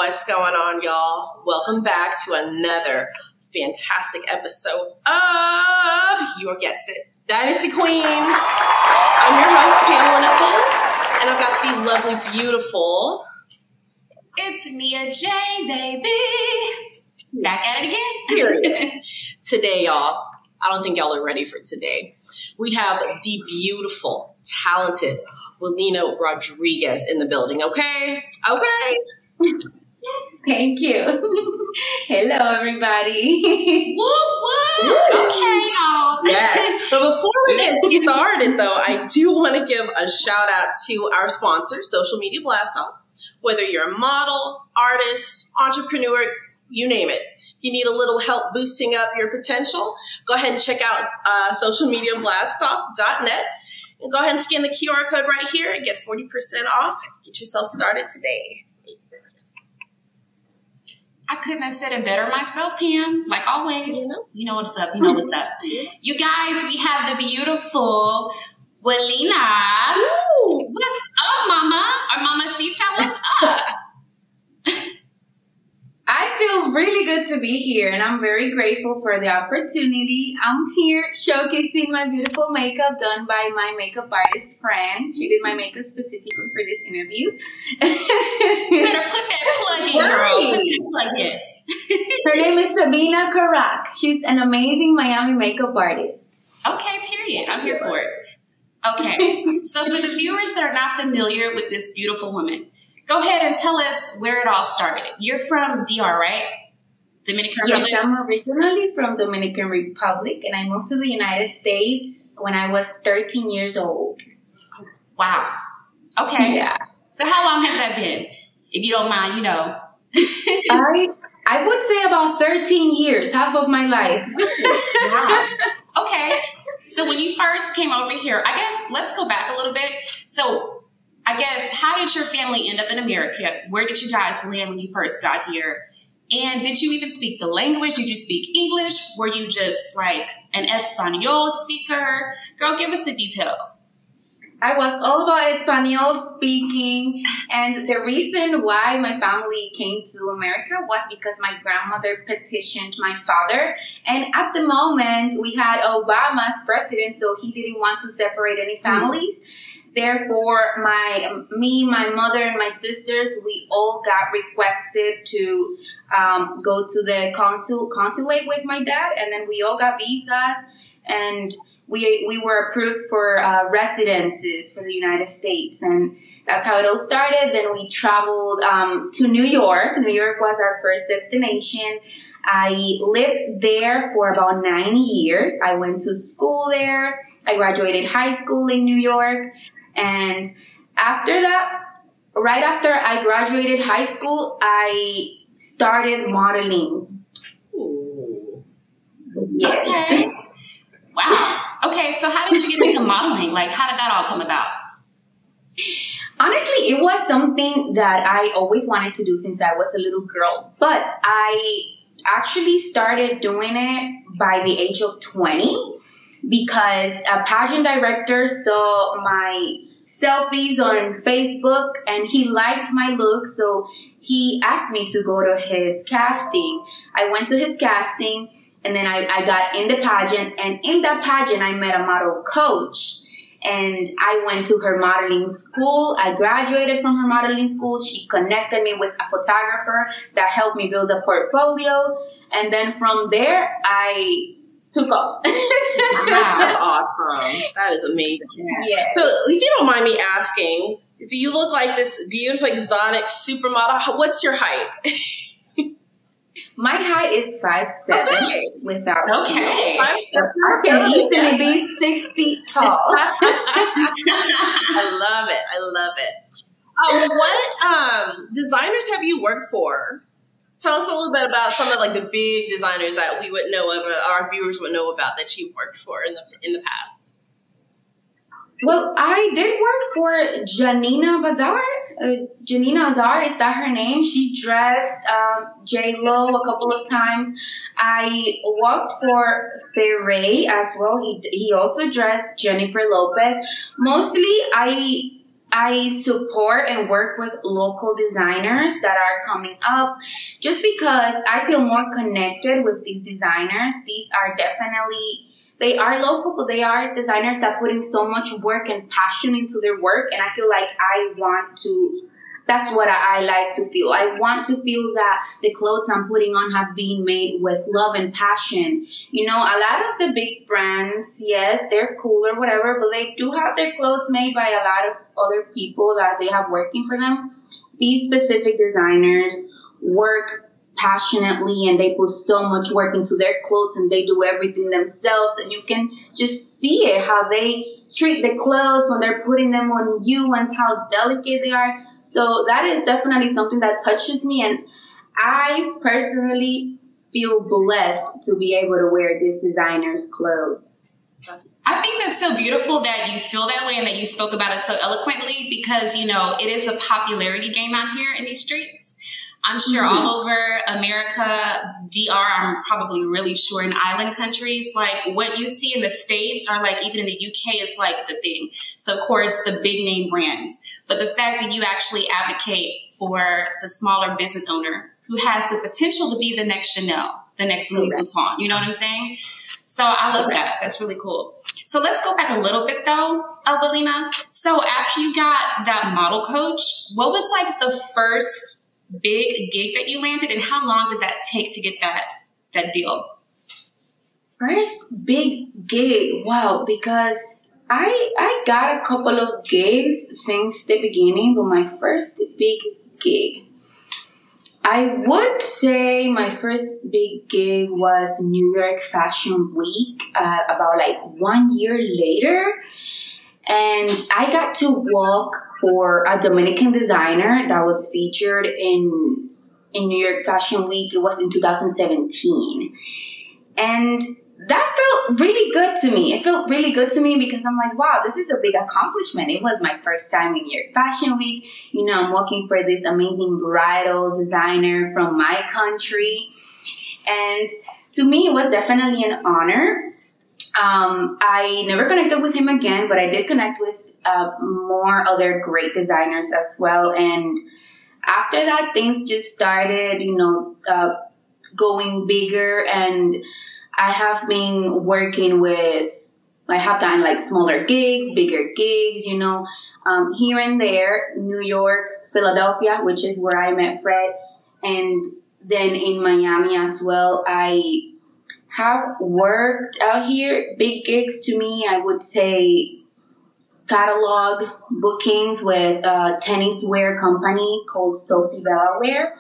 What's going on, y'all? Welcome back to another fantastic episode of, you guessed it, Dynasty Queens. I'm your host, Pamela Nicole, and I've got the lovely, beautiful... It's Mia J, baby. Back at it again. Period. Today, y'all, I don't think y'all are ready for today. We have the beautiful, talented Willena Rodriguez in the building, okay? Okay? Thank you. Hello, everybody. Whoop, whoop. Okay, y'all. Yes. But before we get started, though, I do want to give a shout out to our sponsor, Social Media Blast Off. Whether you're a model, artist, entrepreneur, you name it. You need a little help boosting up your potential, go ahead and check out socialmediablastoff.net and go ahead and scan the QR code right here and get 40% off. Get yourself started today. I couldn't have said it better myself, Pam. Like always. You know what's up. You know what's up. You guys, we have the beautiful Willena. Ooh. What's up, mama? Or Mamacita, what's up? I feel really good to be here, and I'm very grateful for the opportunity. I'm here showcasing my beautiful makeup done by my makeup artist friend. She did my makeup specifically for this interview. You better put that plug in, girl. Put that plug in. Her name is Sabina Karak. She's an amazing Miami makeup artist. Okay, period. I'm here for it. Okay, so for the viewers that are not familiar with this beautiful woman, go ahead and tell us where it all started. You're from DR, right? Dominican Republic? Yes, I'm originally from Dominican Republic, and I moved to the United States when I was 13 years old. Wow. Okay. Yeah. So how long has that been? If you don't mind, you know. I would say about 13 years, half of my life. Wow. Okay. So when you first came over here, I guess let's go back a little bit. So I guess, how did your family end up in America? Where did you guys land when you first got here? And did you even speak the language? Did you speak English? Were you just like an Espanol speaker? Girl, give us the details. I was all about Espanol speaking, and the reason why my family came to America was because my grandmother petitioned my father, and at the moment we had Obama as president, so he didn't want to separate any families. Therefore, my mother, and my sisters, we all got requested to go to the consulate with my dad, and then we all got visas, and we were approved for residences for the United States, and that's how it all started. Then we traveled to New York. New York was our first destination. I lived there for about 9 years. I went to school there. I graduated high school in New York. And after that, right after I graduated high school, I started modeling. Ooh. Yes. Okay. Wow. Okay, so how did you get into modeling? Like, how did that all come about? Honestly, it was something that I always wanted to do since I was a little girl. But I actually started doing it by the age of 20 because a pageant director saw my selfies on Facebook and he liked my look. So he asked me to go to his casting. I went to his casting. And then I got in the pageant, and in that pageant, I met a model coach. And I went to her modeling school. I graduated from her modeling school. She connected me with a photographer that helped me build a portfolio. And then from there, I took off. Wow, that's awesome. That is amazing. Yeah. So if you don't mind me asking, do you look like this beautiful, exotic supermodel? What's your height? My height is 5'7". Okay. Without Okay. 5'7". I can easily be 6 feet tall. I love it. I love it. What designers have you worked for? Tell us a little bit about some of like the big designers that we would know of, our viewers would know about that you've worked for in the past. Well, I did work for Janina Bazar. Janina Azar, is that her name? She dressed J-Lo a couple of times. I worked for Ferré as well. He also dressed Jennifer Lopez. Mostly, I I support and work with local designers that are coming up just because I feel more connected with these designers. These are definitely, they are local, but they are designers that put in so much work and passion into their work. And I feel like that's what I like to feel. I want to feel that the clothes I'm putting on have been made with love and passion. You know, a lot of the big brands, yes, they're cool or whatever, but they do have their clothes made by a lot of other people that they have working for them. These specific designers work passionately and they put so much work into their clothes and they do everything themselves, and you can just see it, how they treat the clothes when they're putting them on you and how delicate they are. So that is definitely something that touches me, and I personally feel blessed to be able to wear this designer's clothes. I think that's so beautiful that you feel that way and that you spoke about it so eloquently, because, you know, it is a popularity game out here in these streets. I'm sure all over America, DR, I'm probably really sure in island countries, like what you see in the States or like even in the UK is like the thing. So of course the big name brands, but the fact that you actually advocate for the smaller business owner who has the potential to be the next Chanel, the next Louis Vuitton, you know what I'm saying? So I love that. That's really cool. So let's go back a little bit though, Alvelina. So after you got that model coach, what was like the first big gig that you landed, and how long did that take to get that deal? First big gig, wow, because I got a couple of gigs since the beginning, but my first big gig, I would say my first big gig was New York Fashion Week, about like 1 year later. And I got to walk for a Dominican designer that was featured in New York Fashion Week. It was in 2017. And that felt really good to me. It felt really good to me because I'm like, wow, this is a big accomplishment. It was my first time in New York Fashion Week. You know, I'm working for this amazing bridal designer from my country. And to me, it was definitely an honor. I never connected with him again, but I did connect with more other great designers as well. And after that, things just started, you know, going bigger. And I have been working with, I have gotten like smaller gigs, bigger gigs, you know, here and there, New York, Philadelphia, which is where I met Fred. And then in Miami as well, I have worked out here. Big gigs to me, I would say catalog bookings with a tennis wear company called Sophie Bella Wear.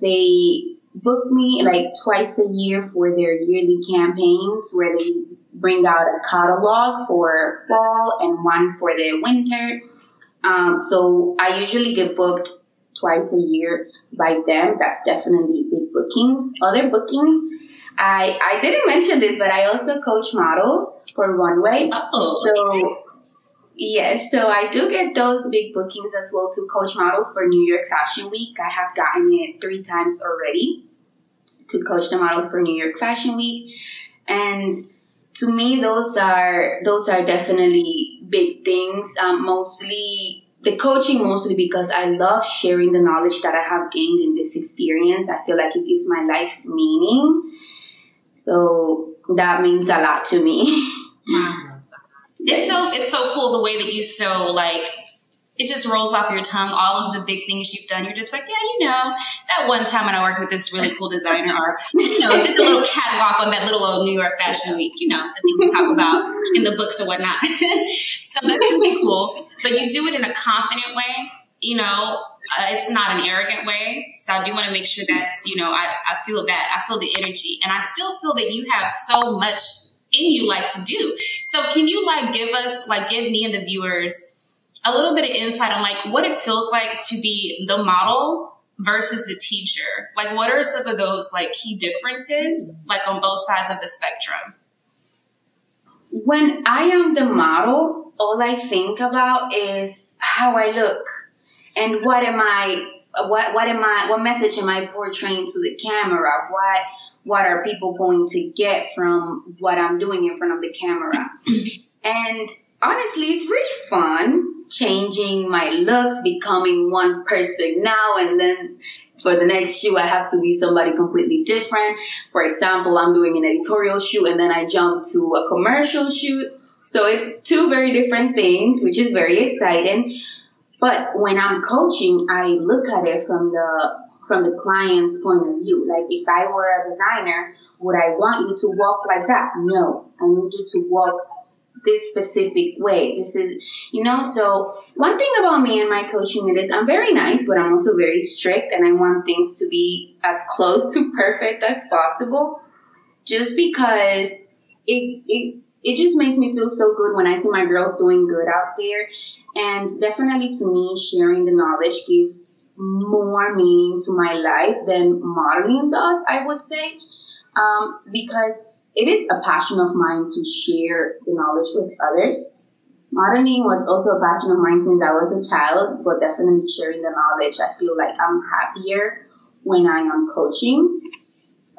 They book me like twice a year for their yearly campaigns where they bring out a catalog for fall and one for the winter. So I usually get booked twice a year by them. That's definitely big bookings. Other bookings, I didn't mention this, but I also coach models for Runway. So yes, so I do get those big bookings as well to coach models for New York Fashion Week. I have gotten it 3 times already to coach the models for New York Fashion Week. And to me, those are definitely big things. Mostly the coaching, mostly because I love sharing the knowledge that I have gained in this experience. I feel like it gives my life meaning. So that means a lot to me. Wow. It's so cool the way that you it just rolls off your tongue, all of the big things you've done. You're just like, yeah, you know, that one time when I worked with this really cool designer, or, you know, did the little catwalk on that little old New York Fashion Week, you know, the thing we talk about in the books or whatnot. So that's really cool. But you do it in a confident way, you know. It's not an arrogant way. So I do want to make sure that's, you know, I feel that. I feel the energy. And I still feel that you have so much in you to do. So can you give me and the viewers a little bit of insight on what it feels like to be the model versus the teacher? What are some of those key differences on both sides of the spectrum? When I am the model, all I think about is how I look and what message am I portraying to the camera? What are people going to get from what I'm doing in front of the camera? And honestly, it's really fun changing my looks, becoming one person now, and then for the next shoot, I have to be somebody completely different. For example, I'm doing an editorial shoot and then I jump to a commercial shoot. So it's two very different things, which is very exciting. But when I'm coaching, I look at it from the client's point of view. Like if I were a designer, would I want you to walk like that? No, I need you to walk this specific way. This is, so one thing about me and my coaching it is I'm very nice, but I'm also very strict and I want things to be as close to perfect as possible just because it just makes me feel so good when I see my girls doing good out there. And definitely to me, sharing the knowledge gives more meaning to my life than modeling does, I would say. Because it is a passion of mine to share the knowledge with others. Modeling was also a passion of mine since I was a child, but definitely sharing the knowledge. I feel like I'm happier when I am coaching.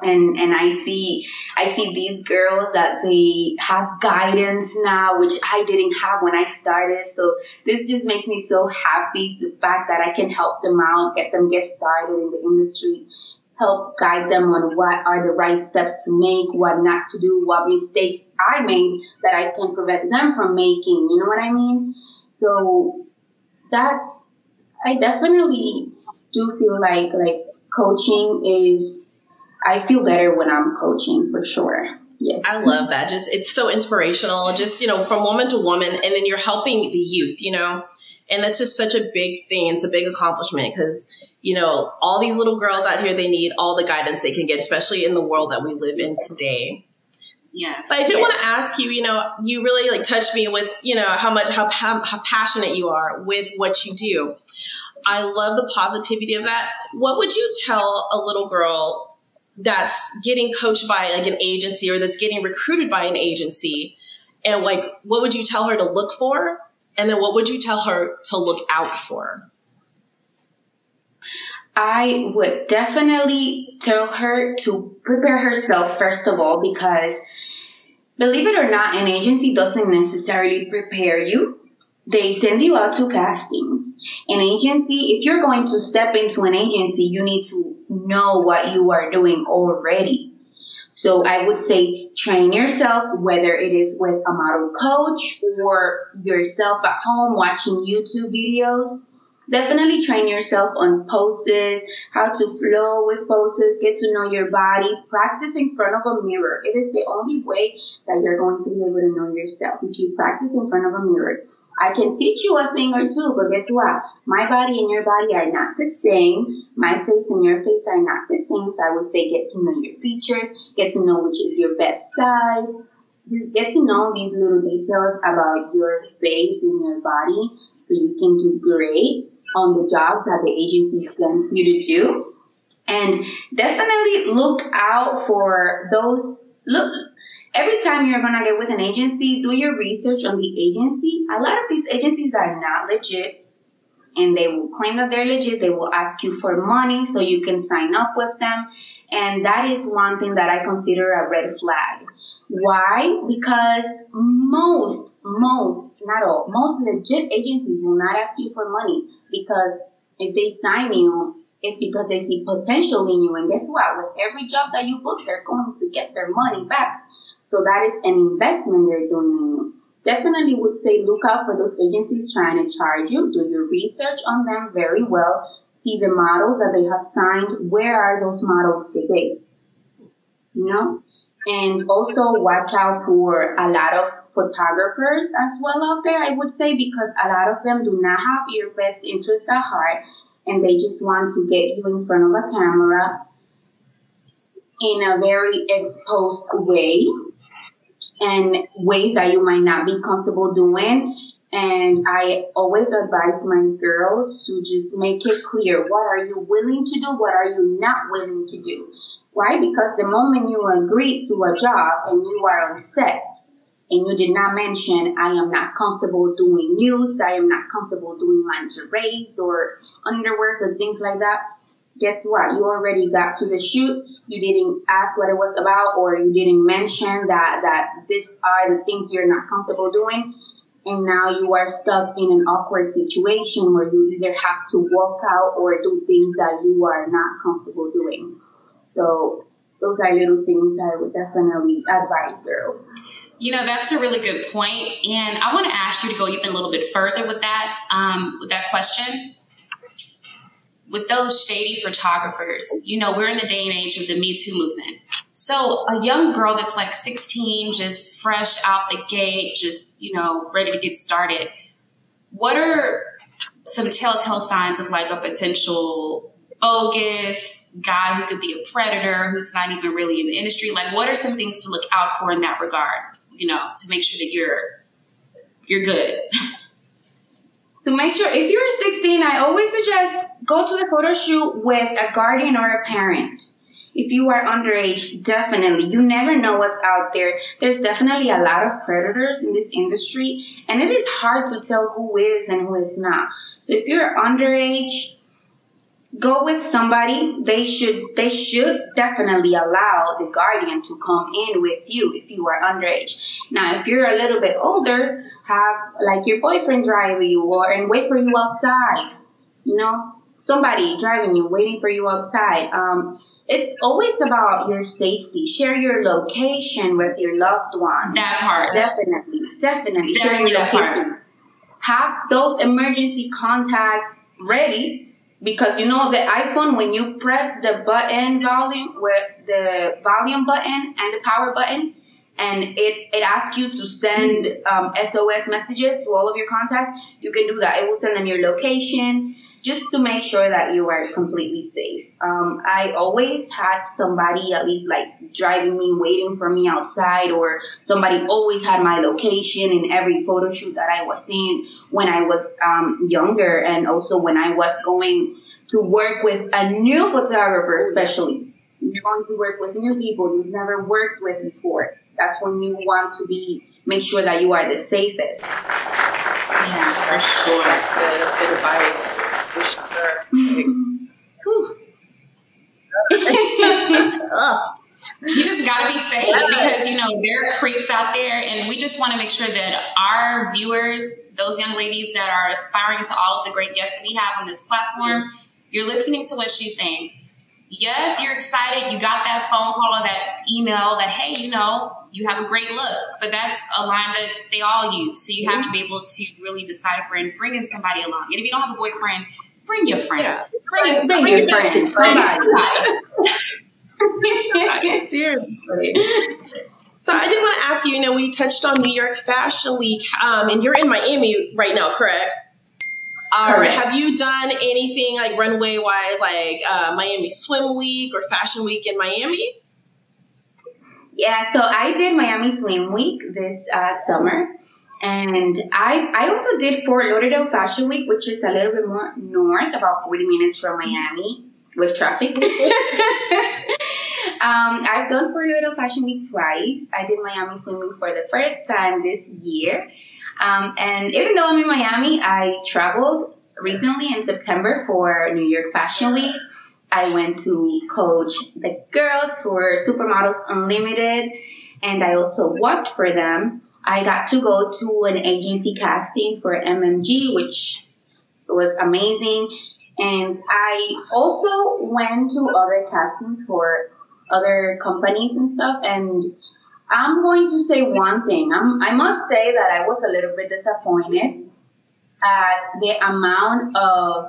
And I see these girls that they have guidance now, which I didn't have when I started. So this just makes me so happy, the fact that I can help them out, get started in the industry, help guide them on what are the right steps to make, what not to do, what mistakes I made that I can prevent them from making. You know what I mean? So I definitely do feel like coaching is, I feel better when I'm coaching for sure. Yes. I love that. Just, it's so inspirational, just, from woman to woman. And then you're helping the youth, and that's just such a big thing. It's a big accomplishment because, all these little girls out here, they need all the guidance they can get, especially in the world that we live in today. Yes. But I did want to ask you, you really touched me with, how passionate you are with what you do. I love the positivity of that. What would you tell a little girl that's getting coached by an agency or that's getting recruited by an agency? And what would you tell her to look for? And then what would you tell her to look out for? I would definitely tell her to prepare herself, first of all, because believe it or not, an agency doesn't necessarily prepare you. They send you out to castings. An agency, if you're going to step into an agency, you need to know what you are doing already. So I would say train yourself, whether it is with a model coach or yourself at home watching YouTube videos. Definitely train yourself on poses, how to flow with poses, get to know your body, practice in front of a mirror. It is the only way that you're going to be able to know yourself. If you practice in front of a mirror, I can teach you a thing or two, but guess what? My body and your body are not the same. My face and your face are not the same. So I would say get to know your features, get to know which is your best side. Get to know these little details about your face and your body so you can do great on the job that the agency sends you to do. And definitely look out for those. Every time you're going to get with an agency, do your research on the agency. A lot of these agencies are not legit, and they will claim that they're legit. They will ask you for money so you can sign up with them. And that is one thing that I consider a red flag. Why? Because most legit agencies will not ask you for money, because if they sign you, it's because they see potential in you. And guess what? With every job that you book, they're going to get their money back. So that is an investment they're doing in you. Definitely would say look out for those agencies trying to charge you. Do your research on them very well. See the models that they have signed. Where are those models today? And also watch out for a lot of photographers as well out there, I would say, because a lot of them do not have your best interests at heart, and they just want to get you in front of a camera in a very exposed way and ways that you might not be comfortable doing. And I always advise my girls to just make it clear, what are you willing to do? What are you not willing to do? Why? Because the moment you agree to a job and you are on set and you did not mention, I am not comfortable doing nudes, I am not comfortable doing lingeries or underwears and things like that, guess what? You already got to the shoot. You didn't ask what it was about, or you didn't mention that these are the things you're not comfortable doing. and now you are stuck in an awkward situation where you either have to walk out or do things that you are not comfortable doing. So those are little things I would definitely advise girls. You know, that's a really good point. And I want to ask you to go even a little bit further with that question. With those shady photographers, you know, we're in the day and age of the Me Too movement. So a young girl that's like 16, just fresh out the gate, just, you know, ready to get started. What are some telltale signs of like a potential bogus guy who could be a predator, who's not even really in the industry? Like, what are some things to look out for in that regard, you know, to make sure that you're good? To make sure, if you're 16, I always suggest go to the photo shoot with a guardian or a parent. If you are underage, definitely. You never know what's out there. There's definitely a lot of predators in this industry, and it is hard to tell who is and who is not. So if you're underage, go with somebody. They should definitely allow the guardian to come in with you if you are underage. Now, if you're a little bit older, have like your boyfriend drive you and wait for you outside. You know, somebody driving you, waiting for you outside. It's always about your safety. Share your location with your loved ones. That part. Definitely. Share your location. Have those emergency contacts ready. Because you know the iPhone, when you press the volume button and the power button, and it asks you to send SOS messages to all of your contacts, you can do that. It will send them your location just to make sure that you are completely safe. I always had somebody at least like driving me, waiting for me outside, or somebody always had my location in every photo shoot that I was in when I was younger, and also when I was going to work with a new photographer, especially. You're going to work with new people you've never worked with before. That's when you want to make sure that you are the safest. Yeah, for sure. That's good. That's good advice. For sure. You just got to be safe because, you know, there are creeps out there, and we just want to make sure that our viewers, those young ladies that are aspiring to all of the great guests that we have on this platform, you're listening to what she's saying. Yes, you're excited. You got that phone call or that email that, hey, you know, you have a great look. But that's a line that they all use. So you have to be able to really decipher and bring in somebody along. And if you don't have a boyfriend, bring your friend. Yeah. Bring your friend. Somebody. Seriously. So I did want to ask you, you know, we touched on New York Fashion Week, and you're in Miami right now, correct? Have you done anything like runway wise, like Miami Swim Week or Fashion Week in Miami? Yeah, so I did Miami Swim Week this summer, and I also did Fort Lauderdale Fashion Week, which is a little bit more north, about 40 minutes from Miami with traffic. I've done Fort Lauderdale Fashion Week twice. I did Miami Swim Week for the first time this year. And even though I'm in Miami, I traveled recently in September for New York Fashion Week. I went to coach the girls for Supermodels Unlimited, and I also worked for them. I got to go to an agency casting for MMG, which was amazing. And I also went to other castings for other companies and stuff, and I'm going to say one thing. I must say that I was a little bit disappointed at the amount of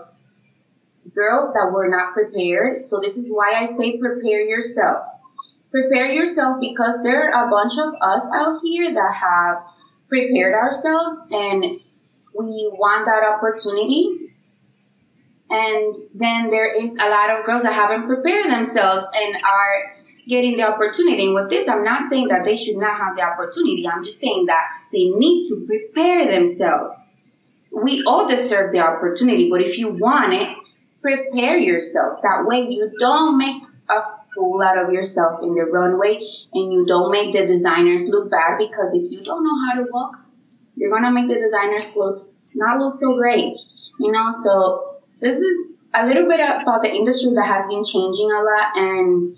girls that were not prepared. So this is why I say prepare yourself. Prepare yourself, because there are a bunch of us out here that have prepared ourselves and we want that opportunity. And then there is a lot of girls that haven't prepared themselves and are getting the opportunity. And with this, I'm not saying that they should not have the opportunity. I'm just saying that they need to prepare themselves. We all deserve the opportunity, but if you want it, prepare yourself. That way you don't make a fool out of yourself in the runway, and you don't make the designers look bad, because if you don't know how to walk, you're going to make the designers' clothes not look so great. You know, so this is a little bit about the industry that has been changing a lot, and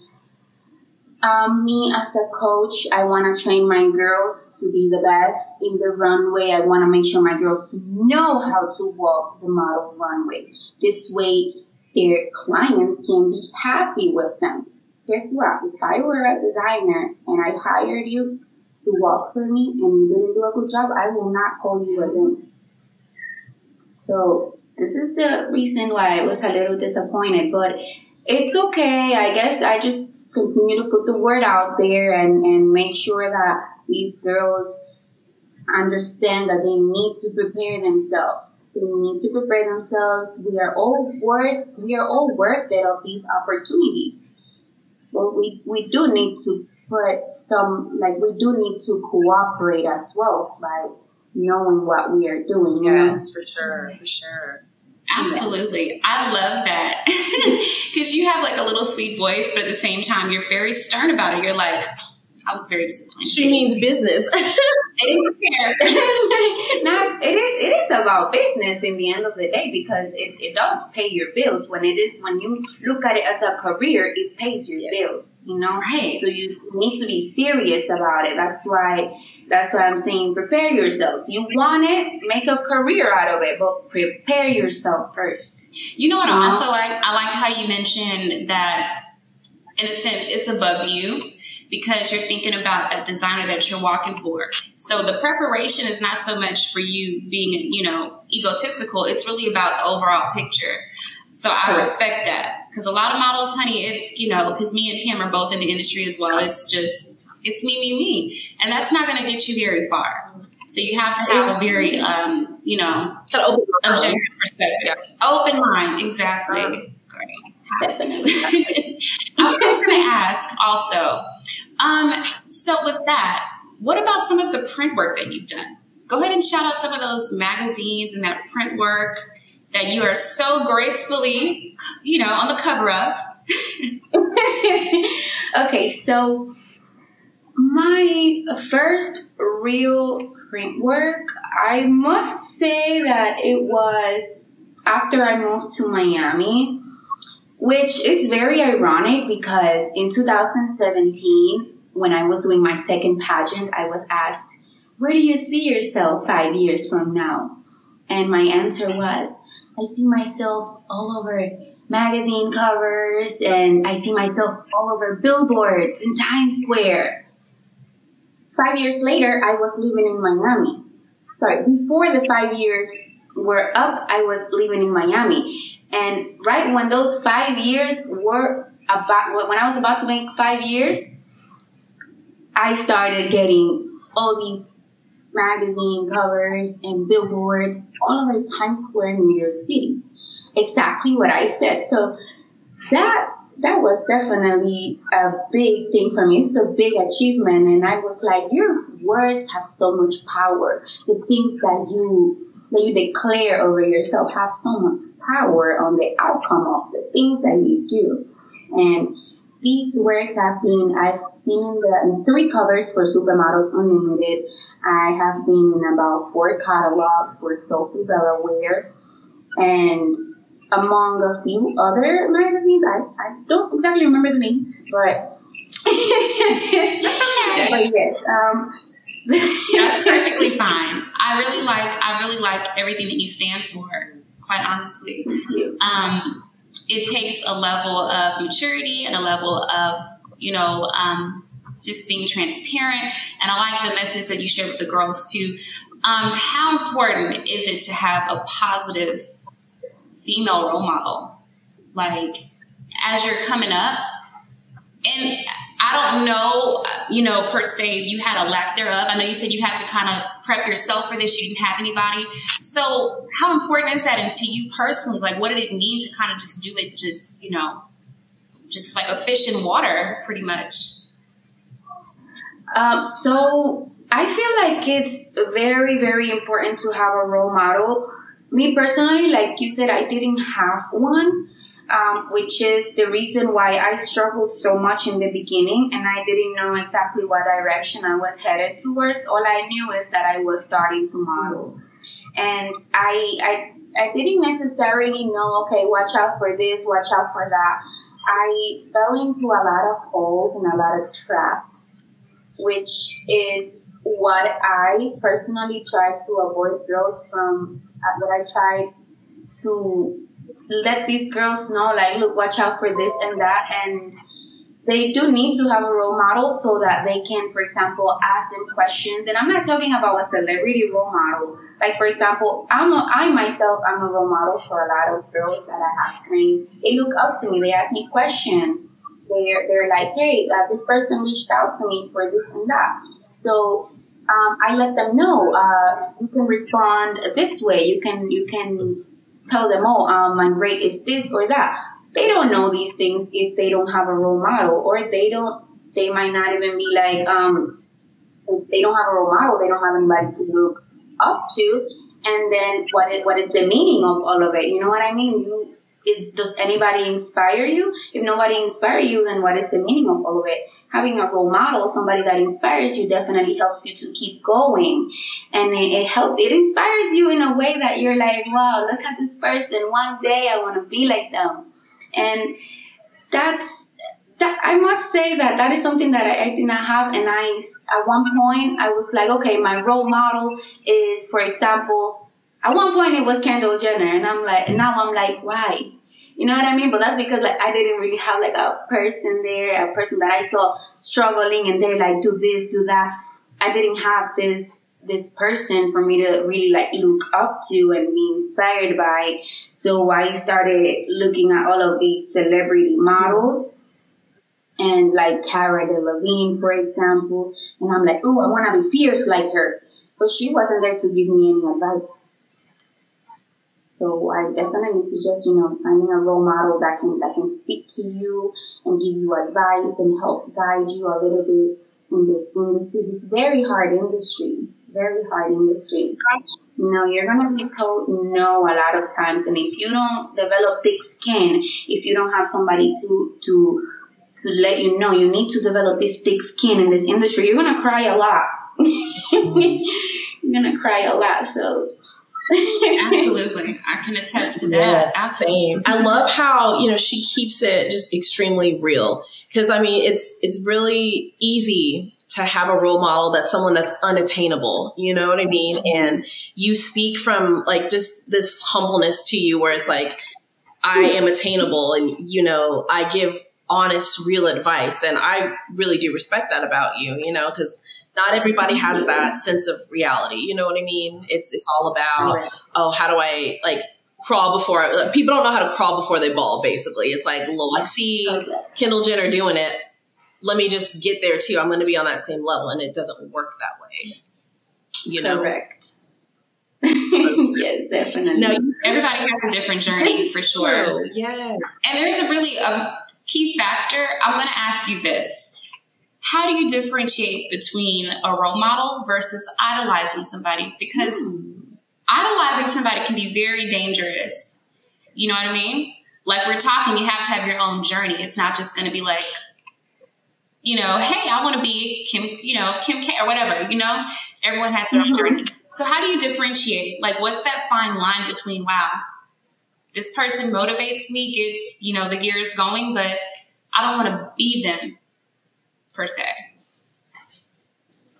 Me as a coach, I want to train my girls to be the best in the runway. I want to make sure my girls know how to walk the model runway. This way, their clients can be happy with them. Guess what? If I were a designer and I hired you to walk for me and you didn't do a good job, I will not call you again. So this is the reason why I was a little disappointed, but it's okay. I guess I just continue to put the word out there and make sure that these girls understand that they need to prepare themselves. They need to prepare themselves. We are all worth it of these opportunities. But we do need to we do need to cooperate as well by knowing what we are doing. Yes, for sure. Absolutely. I love that. Because you have like a little sweet voice, but at the same time, you're very stern about it. You're like, I was very disappointed. She means business. It is about business in the end of the day, because it does pay your bills. When you look at it as a career, it pays your bills, Right. So you need to be serious about it. That's why I'm saying prepare yourselves. You want it, make a career out of it, but prepare yourself first. You know what I also like? I like how you mentioned that, in a sense, it's above you, because you're thinking about that designer that you're walking for. So the preparation is not so much for you being, egotistical. It's really about the overall picture. So I respect that, because a lot of models, honey, it's, because me and Pam are both in the industry as well. It's just, it's me. And that's not going to get you very far. So you have to have a very, objective perspective. Yeah. Open mind, exactly. Definitely. I was just going to ask also, so with that, what about some of the print work that you've done? Go ahead and shout out some of those magazines and that print work that you are so gracefully, on the cover of. Okay, so my first real print work, I must say that it was after I moved to Miami, which is very ironic because in 2017, when I was doing my second pageant, I was asked, where do you see yourself 5 years from now? And my answer was, I see myself all over magazine covers, and I see myself all over billboards in Times Square. 5 years later, I was living in Miami. Sorry, before the 5 years were up, I was living in Miami. And right when those 5 years were when I was about to make 5 years, I started getting all these magazine covers and billboards all over Times Square in New York City. Exactly what I said. So that was definitely a big thing for me. It's a big achievement. And I was like, your words have so much power. The things that you declare over yourself have so much power on the outcome of the things that you do. And these works I've been in 3 covers for Supermodels Unlimited. I have been in about 4 catalogs for Sophie Delaware, and among a few other magazines. I don't exactly remember the names, but that's okay. But yes, that's perfectly fine. I really like everything that you stand for. Quite honestly, it takes a level of maturity and a level of just being transparent. And I like the message that you share with the girls too. How important is it to have a positive female role model, like as you're coming up? And I don't know, per se, if you had a lack thereof. I know you said you had to kind of prep yourself for this. You didn't have anybody. So how important is that? And to you personally, like, what did it mean to kind of just do it, just like a fish in water, pretty much? So I feel like it's very, very important to have a role model. Me personally, like you said, I didn't have one. Which is the reason why I struggled so much in the beginning, and I didn't know exactly what direction I was headed towards. All I knew is that I was starting to model, and I didn't necessarily know, okay, watch out for this, watch out for that. I fell into a lot of holes and a lot of traps, which is what I personally try to avoid girls from. What I try to let these girls know, like, look, watch out for this and that, and they do need to have a role model so that they can, for example, ask them questions. And I'm not talking about a celebrity role model. Like, for example, I myself, I'm a role model for a lot of girls that I have trained. They look up to me. They ask me questions. They're like, hey, this person reached out to me for this and that. So I let them know. You can respond this way. You can tell them, oh, my rate is this or that. They don't know these things if they don't have a role model, or they might not even be like, if they don't have a role model, they don't have anybody to look up to. And then what is the meaning of all of it? You know what I mean? Does anybody inspire you? If nobody inspires you, then what is the meaning of all of it? Having a role model, somebody that inspires you, definitely helps you to keep going. And it inspires you in a way that you're like, wow, look at this person. One day I want to be like them. And that I must say that is something that I did not have. And at one point I was like, okay, my role model is, for example, at one point it was Kendall Jenner, and now I'm like, why? You know what I mean? But that's because like I didn't really have like a person that I saw struggling and they're like, do this, do that. I didn't have this person for me to really like look up to and be inspired by. So I started looking at all of these celebrity models and like Cara Delevingne, for example. And I'm like, ooh, I want to be fierce like her. But she wasn't there to give me any advice. So I definitely suggest, finding a role model that can speak to you and give you advice and help guide you a little bit in this industry. It's very hard industry. Very hard industry. You're going to be told no a lot of times. And if you don't develop thick skin, if you don't have somebody to let you know you need to develop this thick skin in this industry, you're going to cry a lot. You're going to cry a lot. So... Absolutely. I can attest to that. Yeah, same. I love how, she keeps it just extremely real. Because, I mean, it's really easy to have a role model that's someone that's unattainable. You know what I mean? And you speak from, like, just this humbleness to you where it's like, I am attainable and, I give honest, real advice. And I really do respect that about you, because not everybody has that sense of reality. You know what I mean? It's all about, how do I crawl before people don't know how to crawl before they ball, basically. It's like, I see Kendall Jenner doing it. Let me just get there too. I'm going to be on that same level. And it doesn't work that way. Correct. Yes, definitely. No, everybody has a different journey for sure. Yeah. And there's a really key factor. I'm going to ask you this. How do you differentiate between a role model versus idolizing somebody? Because idolizing somebody can be very dangerous. You know what I mean? Like we're talking, you have to have your own journey. It's not just going to be like, hey, I want to be Kim K or whatever, Everyone has their own journey. So how do you differentiate? Like, what's that fine line between, wow, this person motivates me, gets, the gears going, but I don't want to be them. Per se.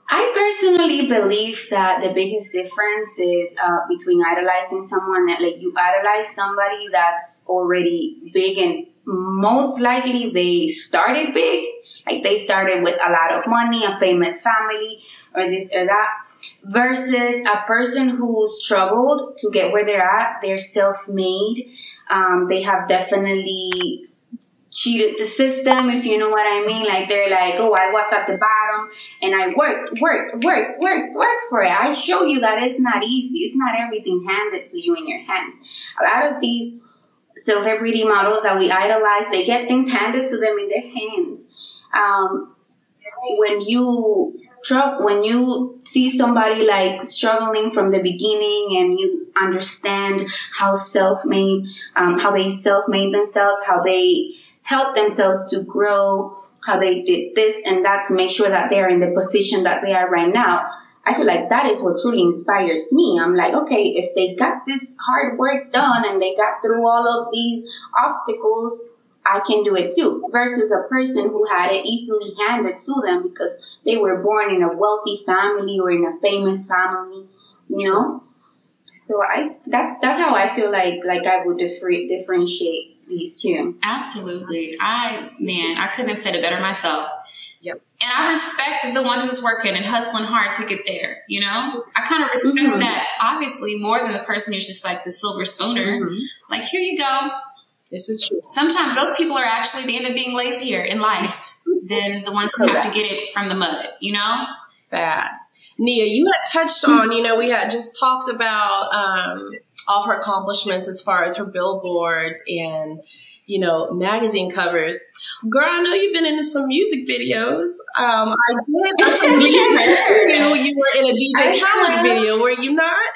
I personally believe that the biggest difference is between idolizing someone, like you idolize somebody that's already big and most likely they started big, like they started with a lot of money, a famous family, or this or that, versus a person who struggled to get where they're at. They're self-made. They have definitely cheated the system, if you know what I mean. Like they're like, oh, I was at the bottom and I worked for it. I show you that it's not easy. It's not everything handed to you in your hands. A lot of these celebrity models that we idolize, they get things handed to them in their hands. When you see somebody like struggling from the beginning and you understand how how they self-made themselves, how they help themselves to grow, how they did this and that to make sure that they're in the position that they are right now. I feel like that is what truly inspires me. I'm like, okay, if they got this hard work done and they got through all of these obstacles, I can do it too, versus a person who had it easily handed to them because they were born in a wealthy family or in a famous family, you know? So that's how I feel like I would differentiate these two. Absolutely. I couldn't have said it better myself. Yep. And I respect the one who's working and hustling hard to get there, you know? I kind of respect that, obviously, more than the person who's just like the silver spooner. Like, here you go. This is true. Sometimes those people are actually, they end up being lazier in life than the ones who have to get it from the mud, you know? Facts. Nia, you had touched on, we had just talked about all of her accomplishments as far as her billboards and, magazine covers. Girl, I know you've been into some music videos. I did actually meet you were in a DJ Khaled video, were you not?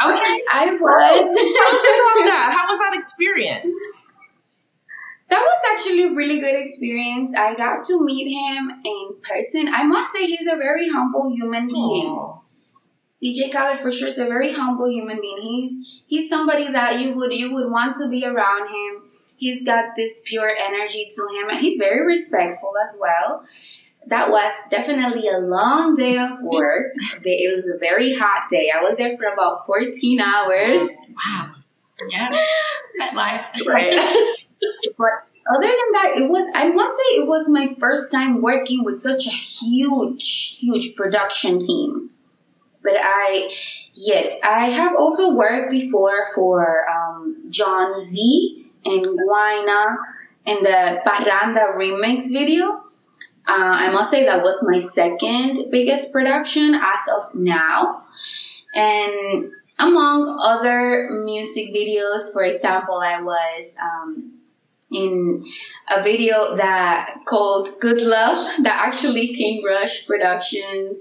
Okay. I was. Tell us about that. How was that experience? That was actually a really good experience. I got to meet him in person. I must say he's a very humble human being. Aww. DJ Khaled for sure is a very humble human being. He's somebody that you would want to be around him. He's got this pure energy to him, and he's very respectful as well. That was definitely a long day of work. It was a very hot day. I was there for about 14 hours. Wow. Yeah. Set life. Right. But other than that, I must say it was my first time working with such a huge production team. But I have also worked before for John Z and Guayna in the Parranda remix video. I must say that was my second biggest production as of now. And among other music videos, for example, I was in a video that called Good Love that actually King Rush Productions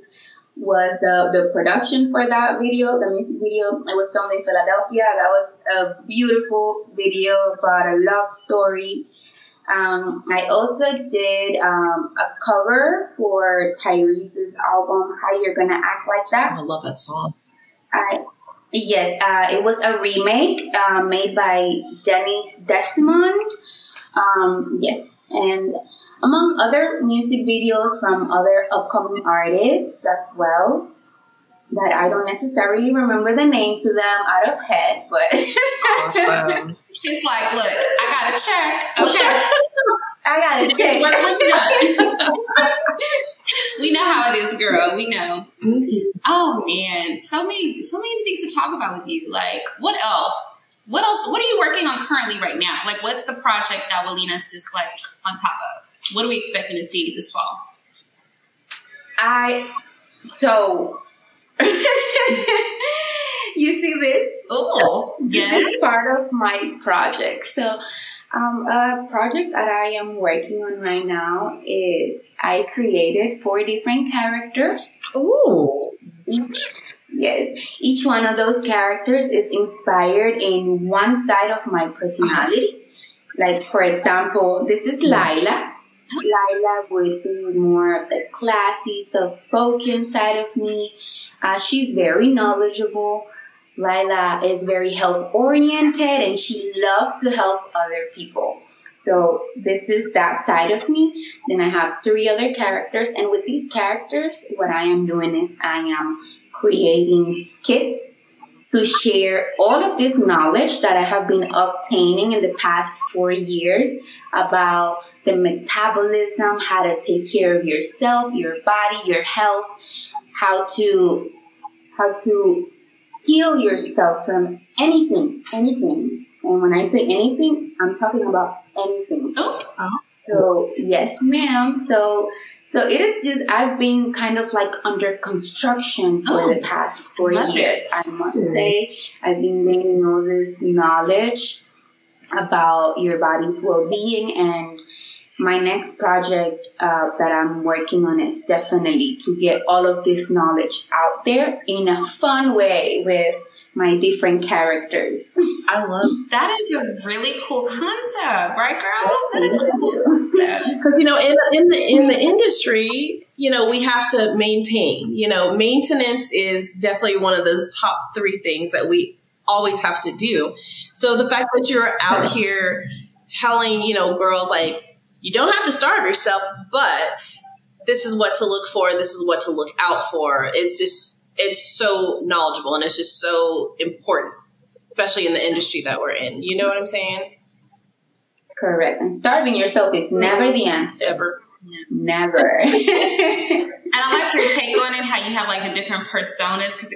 was the production for that video, the music video. It was filmed in Philadelphia. That was a beautiful video about a love story. I also did a cover for Tyrese's album, How You're Gonna Act Like That. I love that song. It was a remake made by Dennis Desmond. And among other music videos from other upcoming artists as well, that I don't necessarily remember the names of them out of head, but awesome. She's like, look, I got to check. Okay. I got to check. Work was done. We know how it is, girl. We know. Oh man, so many things to talk about with you. Like, what else? What are you working on currently right now? Like, what's the project that Walina's just like on top of? What are we expecting to see this fall? You see this? Oh, yes. This is part of my project. So, a project that I am working on right now is I created 4 different characters. Ooh. Each one of those characters is inspired in one side of my personality. Like, for example, this is Laila. Laila would be more of the classy, soft-spoken side of me. She's very knowledgeable. Laila is very health-oriented, and she loves to help other people. So this is that side of me. Then I have 3 other characters, and with these characters, what I am doing is I am creating skits to share all of this knowledge that I have been obtaining in the past 4 years about the metabolism, how to take care of yourself, your body, your health, how to heal yourself from anything. And when I say anything, I'm talking about anything. Oh. So, yes, ma'am. So it is just, I've been kind of like under construction for the past 4 years. I must say, I've been gaining all this knowledge about your body's well-being, and my next project that I'm working on is definitely to get all of this knowledge out there in a fun way with my different characters. I love that. Is a really cool concept, right, girl? That is a cool concept. Because in the industry, we have to maintain. Maintenance is definitely one of those top 3 things that we always have to do. So the fact that you're out here telling, girls like, you don't have to starve yourself, but this is what to look for. This is what to look out for. It's so knowledgeable and it's just so important, especially in the industry that we're in. You know what I'm saying? Correct. And starving yourself is never the answer. Ever. Never. And I like your take on it, how you have like the different personas, because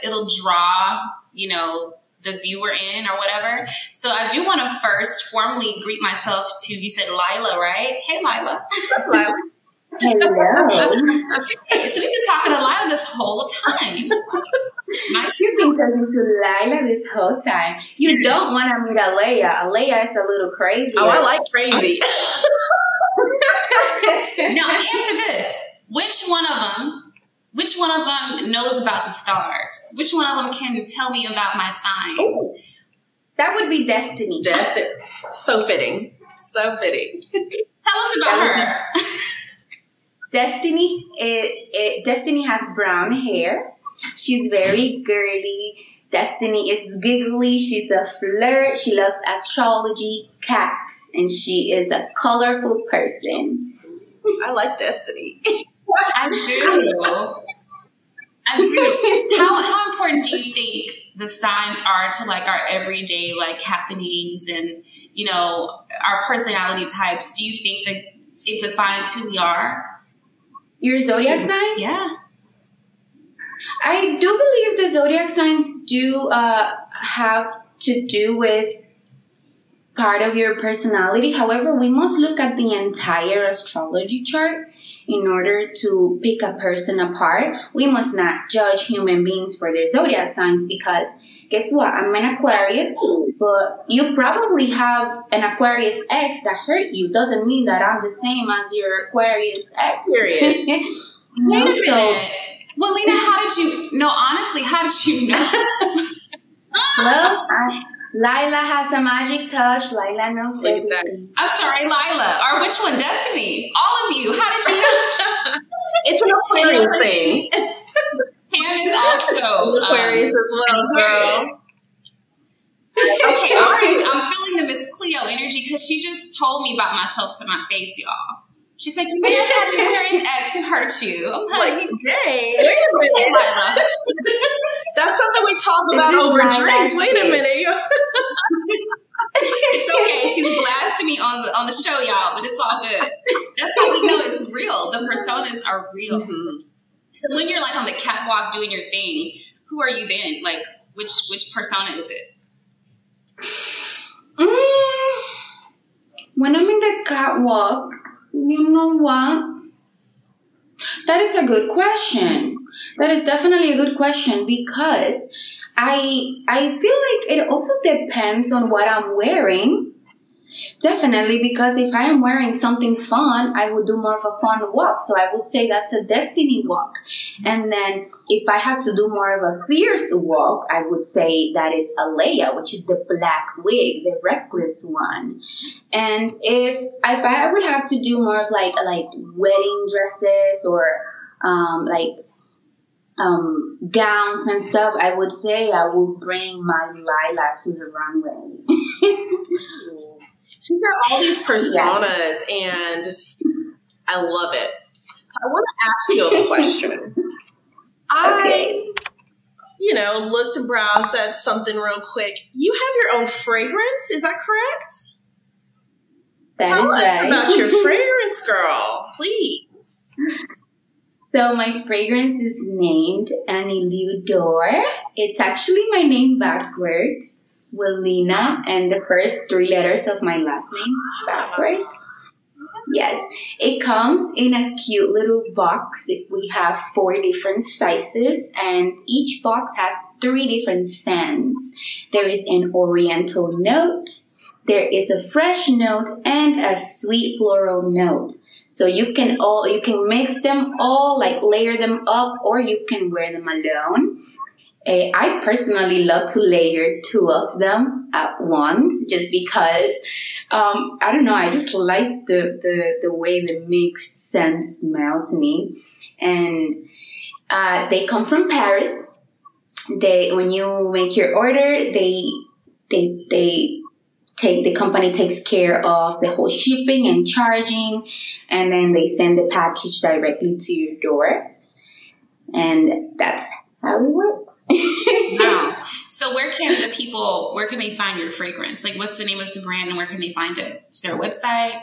it'll draw, the viewer in or whatever. So I do want to first formally greet myself to, you said Lila, right? Hey, Lila. What's up, Lila? Hello. Hey, so we've been talking to Lila this whole time. Nice. You've been talking to Lila this whole time. You don't want to meet Alea. Alea is a little crazy. Oh, I like crazy. Now answer this. Which one of them knows about the stars? Which one of them can tell me about my sign? Ooh. That would be Destiny. Destiny. So fitting. So fitting. Tell us about her. Destiny, Destiny has brown hair. She's very girly. Destiny is giggly. She's a flirt. She loves astrology, cats, and she is a colorful person. I like Destiny. I do. How important do you think the signs are to like our everyday like happenings and our personality types? Do you think that it defines who we are? Your zodiac signs? Yeah. I do believe the zodiac signs do have to do with part of your personality. However, we must look at the entire astrology chart in order to pick a person apart. We must not judge human beings for their zodiac signs because guess what? I'm an Aquarius, but you probably have an Aquarius ex that hurt you. Doesn't mean that I'm the same as your Aquarius ex. Period. Wait a minute. Well, Lena, honestly, how did you know? Well, Lila has a magic touch. Lila knows everything. I'm sorry, Lila. Or which one? Destiny. All of you. How did you know? It's an Aquarius thing. Pam is also Aquarius as well, girl. Okay, all right. I'm feeling the Miss Cleo energy because she just told me about myself to my face, y'all. She's like, you may have had an Aquarius ex who hurt you. I'm like, dang, wait a minute. That's something we talk about over drinks. Wait a minute. It's okay. She's blasting me on the show, y'all, but it's all good. That's how we know it's real. The personas are real. Mm-hmm. So when you're like on the catwalk doing your thing, who are you then? Like, which persona is it? When I'm in the catwalk, you know what? That is a good question. That is definitely a good question because I feel like it also depends on what I'm wearing. Definitely, because if I am wearing something fun, I would do more of a fun walk. So I would say that's a Destiny walk. And then if I have to do more of a fierce walk, I would say that is Alea, which is the black wig, the reckless one. And if I would have to do more of like wedding dresses or gowns and stuff, I would say I would bring my Lila to the runway. She's got all these personas and just, I love it. So I want to ask you a question. Okay. I looked and browsed at something real quick. You have your own fragrance, is that correct? That is right. Tell us about your fragrance, girl, please. So my fragrance is named Annie Liudor. It's actually my name backwards. Willina, and the first 3 letters of my last name backwards. Yes, it comes in a cute little box. We have 4 different sizes, and each box has 3 different scents. There is an oriental note, there is a fresh note, and a sweet floral note. So you can mix them all, like layer them up, or you can wear them alone. I personally love to layer 2 of them at once just because, I don't know, I just like the way the mixed scents smell to me. And they come from Paris. When you make your order, they the company takes care of the whole shipping and charging, and then they send the package directly to your door. And that's how it works. Wow. So where can they find your fragrance? Like, what's the name of the brand and where can they find it? Is there a website?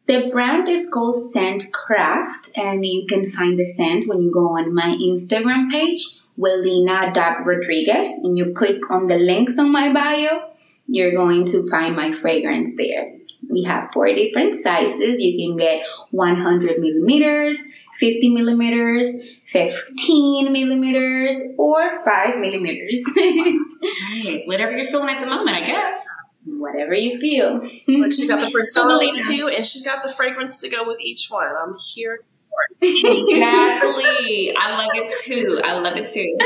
The brand is called Scent Craft, and you can find the scent when you go on my Instagram page, Welina.Rodriguez, and you click on the links on my bio. You're going to find my fragrance there. We have 4 different sizes. You can get 100 millimeters, 50 millimeters, 15 millimeters, or 5 millimeters. Right. Whatever you're feeling at the moment, I guess. Whatever you feel. Look, she got the personas too, and she's got the fragrance to go with each one. I'm here for it. Exactly. I love it too.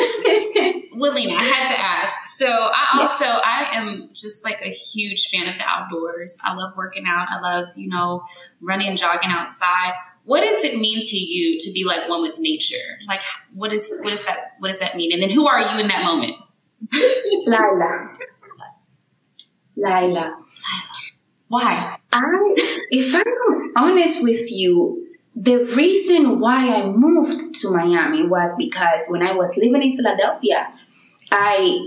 Welina, I had to ask. So I am just like a huge fan of the outdoors. I love working out. I love, running and jogging outside. What does it mean to you to be like one with nature? Like, what does that mean? And then who are you in that moment? Lila. Why? If I'm honest with you, the reason why I moved to Miami was because when I was living in Philadelphia, I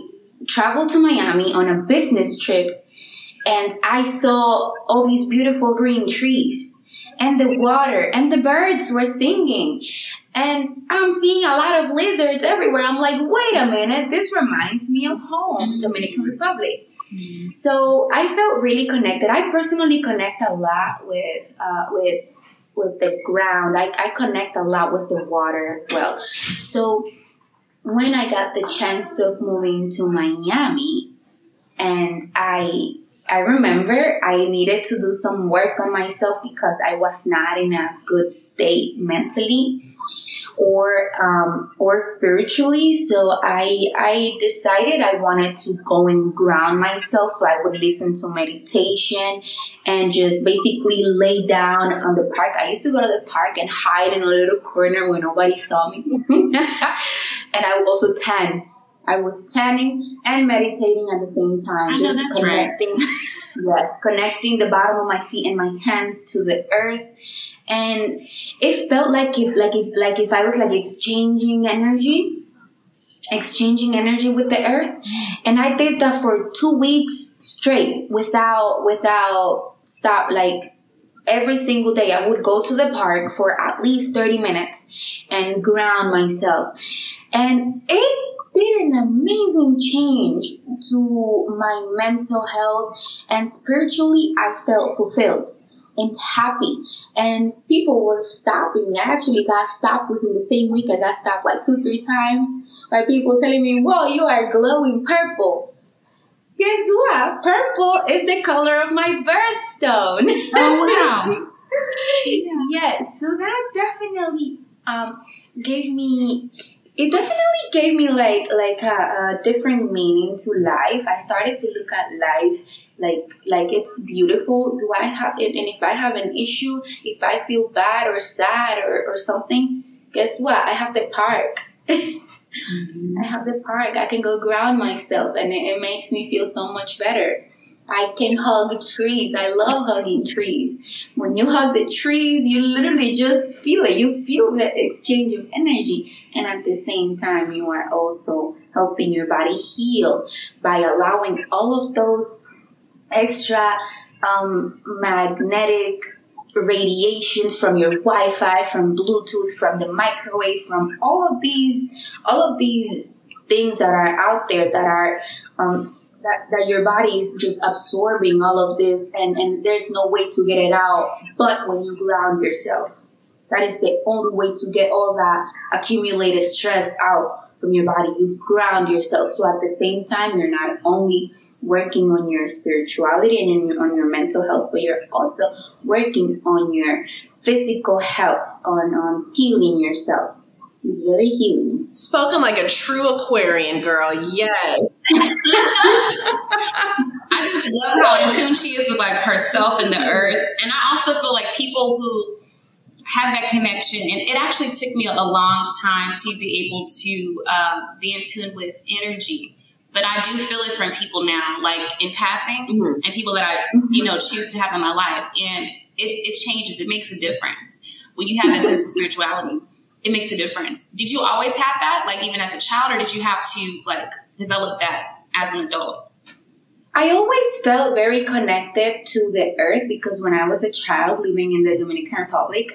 traveled to Miami on a business trip, and I saw all these beautiful green trees and the water and the birds were singing, and I'm seeing a lot of lizards everywhere. I'm like, wait a minute, this reminds me of home, Dominican Republic. So I felt really connected. I personally connect a lot with the ground. I connect a lot with the water as well. So when I got the chance of moving to Miami, and I remember I needed to do some work on myself because I was not in a good state mentally or spiritually. So I decided I wanted to go and ground myself. So I would listen to meditation and just basically lay down on the park. I used to go to the park and hide in a little corner where nobody saw me. And I would also tan. I was tanning and meditating at the same time. I know that's connecting, right. Connecting the bottom of my feet and my hands to the earth. And it felt like if I was like exchanging energy with the earth. And I did that for 2 weeks straight without stop. Like every single day I would go to the park for at least 30 minutes and ground myself. And it did an amazing change to my mental health, and spiritually I felt fulfilled and happy, and people were stopping me. I actually got stopped within the same week. I got stopped like 2-3 times by people telling me, whoa, you are glowing purple. Guess what? Purple is the color of my birthstone. Oh, wow. Yes, so that definitely gave me like a different meaning to life. I started to look at life like it's beautiful. Do I have it? And if I have an issue, if I feel bad or sad or something, guess what? I have the park. I have the park. I can go ground myself, and it makes me feel so much better. I can hug trees. I love hugging trees. When you hug the trees, you literally just feel it. You feel the exchange of energy. And at the same time, you are also helping your body heal by allowing all of those extra magnetic radiations from your Wi-Fi, from Bluetooth, from the microwave, from all of these things that are out there that are that your body is just absorbing all of this, and there's no way to get it out but when you ground yourself. That is the only way to get all that accumulated stress out from your body. You ground yourself. So at the same time, you're not only working on your spirituality and on your mental health, but you're also working on your physical health, on healing yourself. It's very healing. Spoken like a true Aquarian girl. Yes. I just love how in tune she is with like herself and the earth. And I also feel like people who have that connection, and it actually took me a long time to be able to be in tune with energy. but I do feel it from people now, like in passing, and people that I, choose to have in my life. And it changes. It makes a difference. When you have that sense of spirituality, it makes a difference. Did you always have that, like even as a child, or did you have to like develop that as an adult? I always felt very connected to the earth because when I was a child living in the Dominican Republic,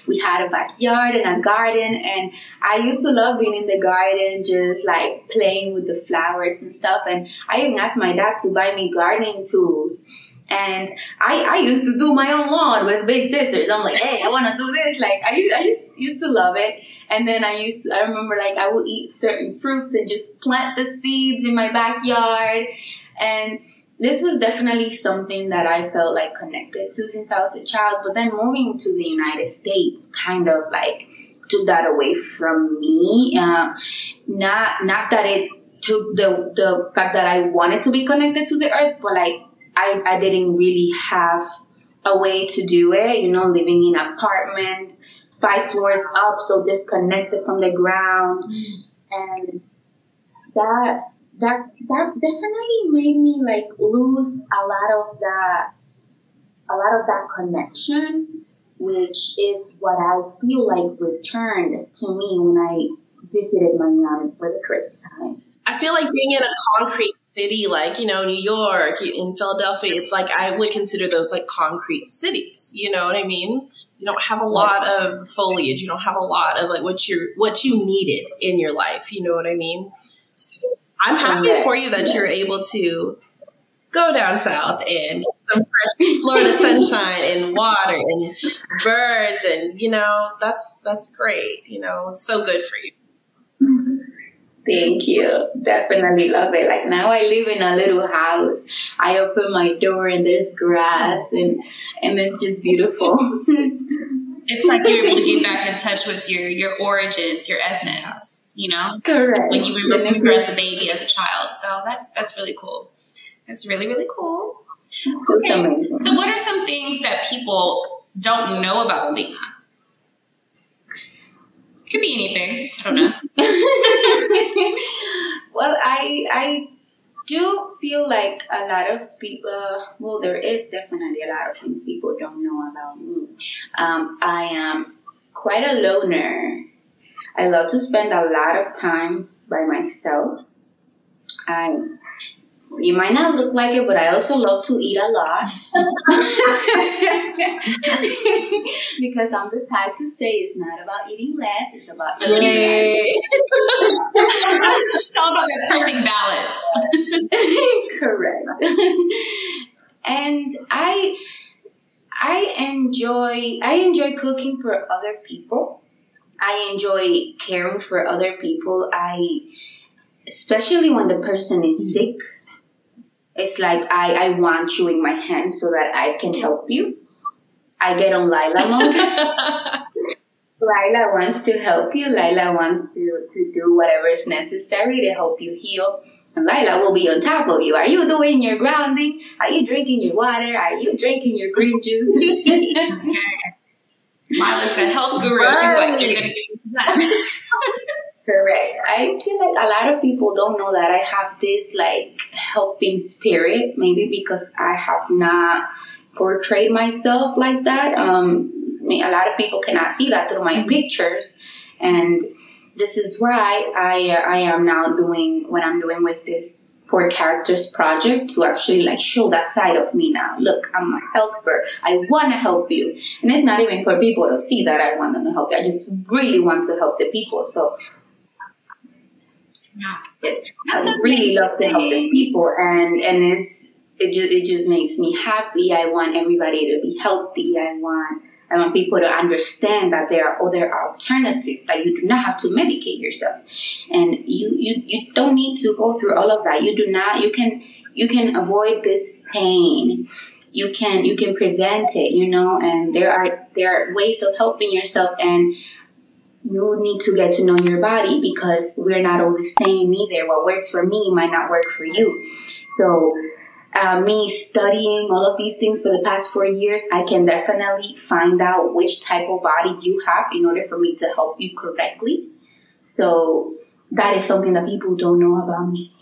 we had a backyard and a garden, and I used to love being in the garden, just like playing with the flowers and stuff. And I even asked my dad to buy me gardening tools. And I used to do my own lawn with big scissors. I'm like, hey, I want to do this. Like I used to love it. And then I remember like I would eat certain fruits and just plant the seeds in my backyard. And this was definitely something that I felt like connected to since I was a child. But then moving to the United States kind of like took that away from me. Not that it took the fact that I wanted to be connected to the earth, but like I didn't really have a way to do it, living in apartments, 5 floors up, so disconnected from the ground. And that definitely made me like lose a lot of that connection, which is what I feel like returned to me when I visited Miami for the first time. I feel like being in a concrete city like, New York, in Philadelphia, like I would consider those like concrete cities. You know what I mean? You don't have a lot of foliage. You don't have a lot of like what you needed in your life. You know what I mean? So I'm happy for you that you're able to go down south and get some fresh Florida sunshine and water and birds, and that's great. It's so good for you. Thank you. Definitely love it. Like now I live in a little house. I open my door and there's grass and it's just beautiful. It's like you're able to get back in touch with your origins, your essence, Correct. When you remember as a baby, as a child. So that's really cool. That's really, really cool. Okay. So what are some things that people don't know about Alima? Could be anything. I don't know. Well, I do feel like a lot of people, there is definitely a lot of things people don't know about me. I am quite a loner. I love to spend a lot of time by myself. You might not look like it, but I also love to eat a lot. Because I'm the type to say it's not about eating less, it's about eating less. It's all about that perfect balance. Correct. And I enjoy cooking for other people. I enjoy caring for other people. Especially when the person is sick. It's like I want you in my hand so that I can help you. I get on Lila mode. Lila wants to help you. Lila wants to do whatever is necessary to help you heal. And Lila will be on top of you. Are you doing your grounding? Are you drinking your water? Are you drinking your green juice? Lila's the health guru. She's like, you're going to do that. Correct. I feel like a lot of people don't know that I have this like helping spirit, maybe because I have not portrayed myself like that. A lot of people cannot see that through my pictures, and this is why I am now doing what I'm doing with this 4 characters project to actually like show that side of me now. Look, I'm a helper. I want to help you, and it's not even for people to see that I want them to help you. I just really want to help the people. So. Yes, I really love to help the people, and it just makes me happy. I want everybody to be healthy. I want people to understand that there are other alternatives, that you do not have to medicate yourself, and you don't need to go through all of that. You do not. You can avoid this pain. You can prevent it. And there are ways of helping yourself, and you need to get to know your body because we're not all the same either. What works for me might not work for you. So me studying all of these things for the past 4 years, I can definitely find out which type of body you have in order for me to help you correctly. So that is something that people don't know about me.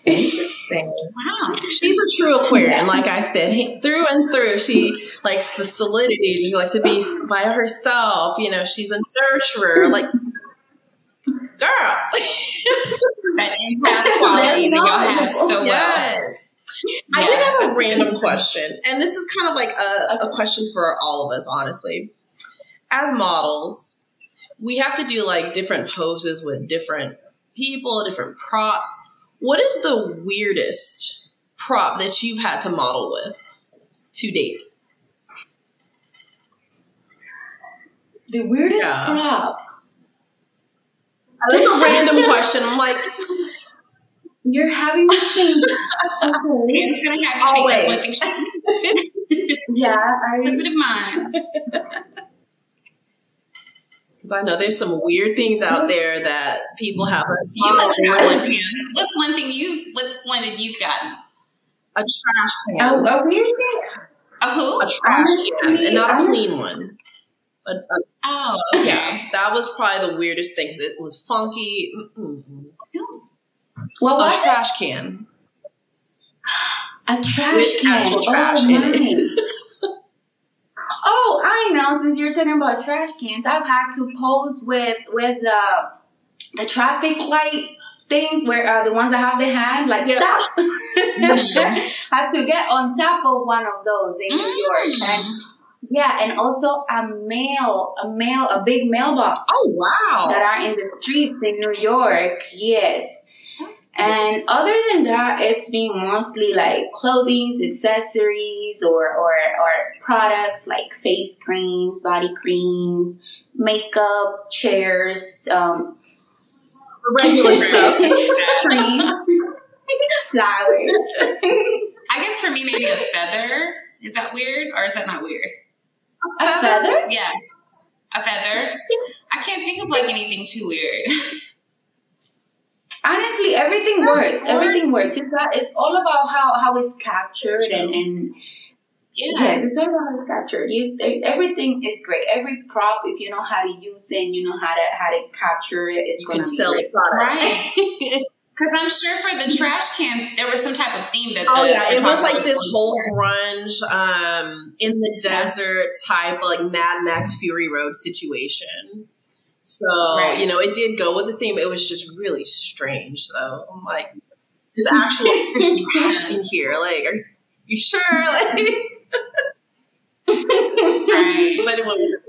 Interesting. Wow. She's a true Aquarian, like I said, through and through. She likes the solidity. She likes to be by herself. You know, she's a nurturer. Like, girl. That empath quality that y'all have so well. Yes. I did have a random question, and this is kind of like a question for all of us, honestly. As models, we have to do like different poses with different people, different props. What is the weirdest prop that you've had to model with to date? The weirdest prop. That's a random question. I'm like, you're having to think. Okay. It's gonna have you think that's one thing. Positive minds. Because I know there's some weird things out there that people have. What's one that you've gotten? A trash can. A weird thing? A who? A trash can, and not a clean one. Oh, yeah. That was probably the weirdest thing because it was funky. What was a trash can? A trash with can. Actual trash in it. Oh, I know. Since you're talking about trash cans, I've had to pose with the traffic light things where the ones that have the hand like stop. Had to get on top of one of those in New York, and also a big mailbox. Oh wow! That are in the streets in New York. Yes. And other than that, it's been mostly like clothing, accessories, or products like face creams, body creams, makeup, chairs, regular stuff, trees, flowers. I guess for me, maybe a feather. Is that weird, or is that not weird? A feather? Yeah, a feather. I can't think of like anything too weird. Honestly, everything works. Everything works. It's all about how it's captured and it's all about how it's captured. Everything is great. Every prop, if you know how to use it, and you know how to capture it, it's going to be sell great. the product. Right. Because I'm sure for the trash can, there was some type of theme that. It was like this whole grunge, in the desert type, like Mad Max Fury Road situation. So, it did go with the theme. It was just really strange, though. I'm like, there's trash in here. Like, are you sure? Like, right.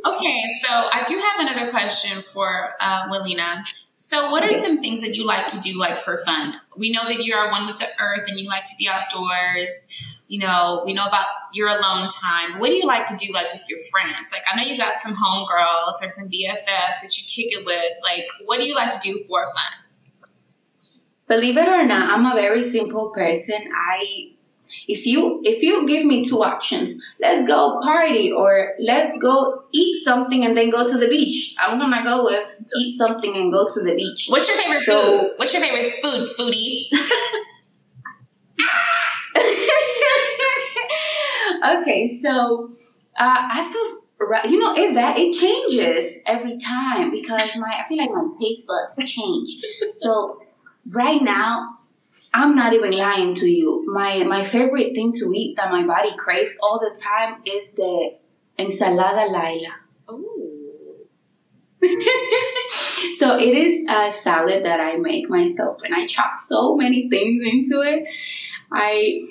Okay, so I do have another question for Willina. So what are some things that you like to do, like, for fun? We know that you are one with the earth and you like to be outdoors. You know, we know about your alone time. What do you like to do, like, with your friends? Like, I know you got some homegirls or some BFFs that you kick it with. Like, what do you like to do for fun? Believe it or not, I'm a very simple person. If you give me two options, let's go party or let's go eat something and then go to the beach, I'm gonna go with eat something and go to the beach. What's your favorite food? What's your favorite food, foodie? Okay, so it changes every time because I feel like my taste buds change. So right now, I'm not even lying to you. My favorite thing to eat that my body craves all the time is the ensalada Laila. Oh. So it is a salad that I make myself, and I chop so many things into it. I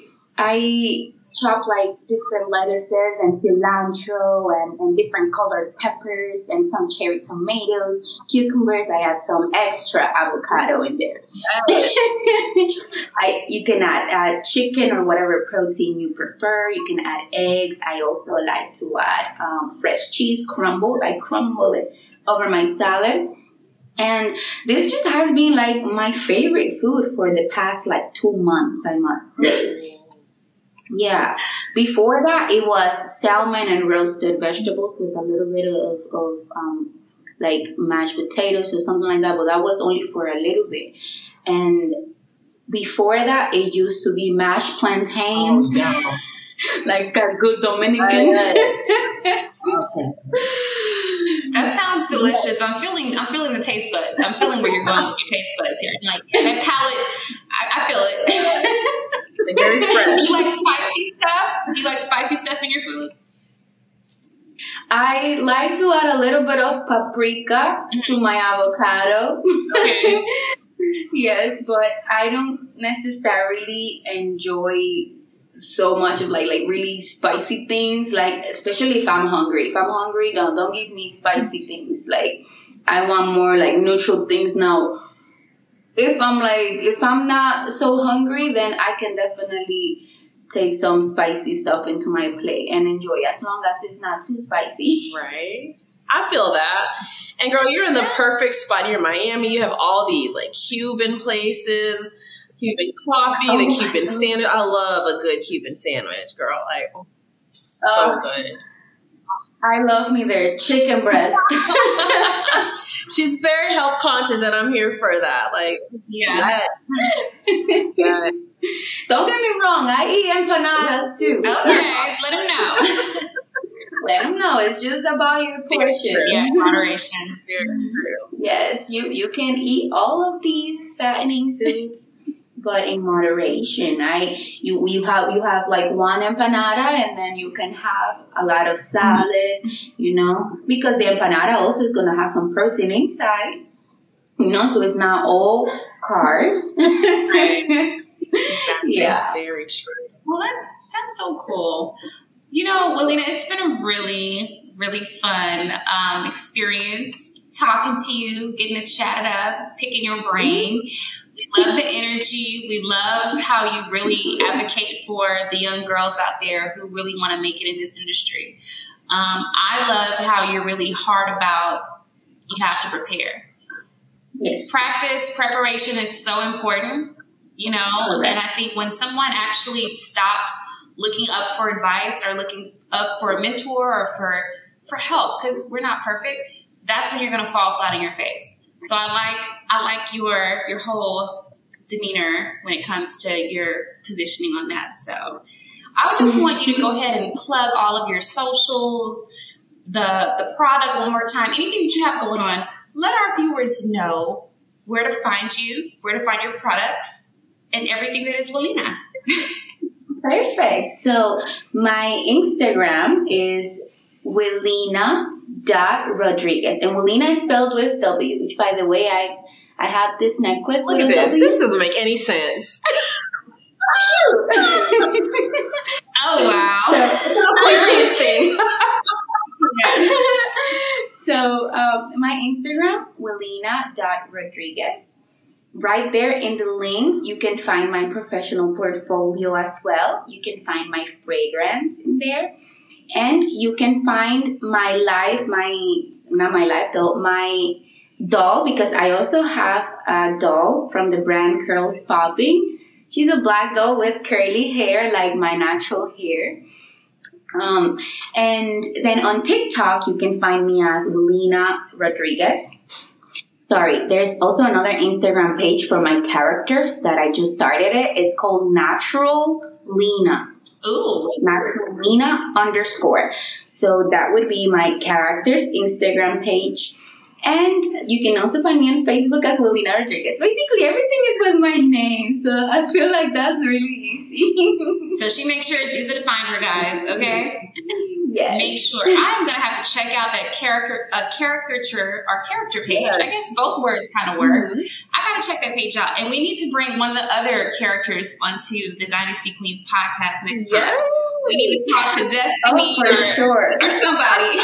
chop like different lettuces and cilantro and different colored peppers and some cherry tomatoes, cucumbers. I add some extra avocado in there. You can add chicken or whatever protein you prefer. You can add eggs. I also like to add fresh cheese crumbled. I crumble it over my salad. And this just has been like my favorite food for the past like 2 months, I must say. Yeah. Before that, it was salmon and roasted vegetables with a little bit of like mashed potatoes or something like that. But that was only for a little bit. And before that, it used to be mashed plantains. Oh, yeah. Like a good Dominican. That sounds delicious. I'm feeling the taste buds. I'm feeling where you're going with your taste buds here. Like that palate, I feel it. Very fresh. Do you like spicy stuff? Do you like spicy stuff in your food? I like to add a little bit of paprika to my avocado. Okay. Yes, but I don't necessarily enjoy so much of like really spicy things. Like especially if I'm hungry. If I'm hungry, don't give me spicy things. Like I want more like neutral things. Now, if I'm not so hungry, then I can definitely take some spicy stuff into my plate and enjoy, as long as it's not too spicy. Right. I feel that. And girl, you're in the perfect spot. You're in Miami. You have all these like Cuban places, Cuban coffee, the Cuban sandwich. I love a good Cuban sandwich, girl. Like, so good. I love me their chicken breast. She's very health conscious, and I'm here for that. Like, yeah. Don't get me wrong, I eat empanadas too. Okay, let them know. Let them know. It's just about your portion. Yeah, moderation. Yes, you can eat all of these fattening foods, but in moderation. You have like one empanada, and then you can have a lot of salad. Because the empanada also is gonna have some protein inside. So it's not all carbs. Right. Yeah. Very true. Well, that's so cool. Willina, it's been a really, really fun experience talking to you, getting to chat it up, picking your brain. We love the energy. We love how you really advocate for the young girls out there who really want to make it in this industry. I love how you're really hard about you have to prepare. Yes. Preparation is so important. And I think when someone actually stops looking up for advice or looking up for a mentor or for help, because we're not perfect, that's when you're going to fall flat on your face. So I like your whole demeanor when it comes to your positioning on that. So I would just want you to go ahead and plug all of your socials, the product one more time, anything that you have going on. Let our viewers know where to find you, where to find your products, and everything that is Willina. Perfect. So my Instagram is Willina.Rodriguez. And Willina is spelled with W, which, by the way, I have this necklace Look with at this. W. This doesn't make any sense. Oh, wow. So my Instagram, Willina.Rodriguez. Right there in the links, you can find my professional portfolio as well. You can find my fragrance in there. And you can find my doll, because I also have a doll from the brand Curls Popping. She's a black doll with curly hair, like my natural hair. And then on TikTok, you can find me as Willina Rodriguez. Sorry, there's also another Instagram page for my characters that I just started it. It's called Natural Lena. Ooh. Natural Lena _. So that would be my character's Instagram page. And you can also find me on Facebook as Willina Rodriguez. Basically, everything is with my name, so I feel like that's really easy. So she makes sure it's easy to find her, guys, okay? Yes. Make sure. I'm going to have to check out that caricature or character page. Yes. I guess both words kind of work. Mm-hmm. I got to check that page out. And we need to bring one of the other characters onto the Dynasty Queens podcast next time. We need to talk to Destiny or somebody.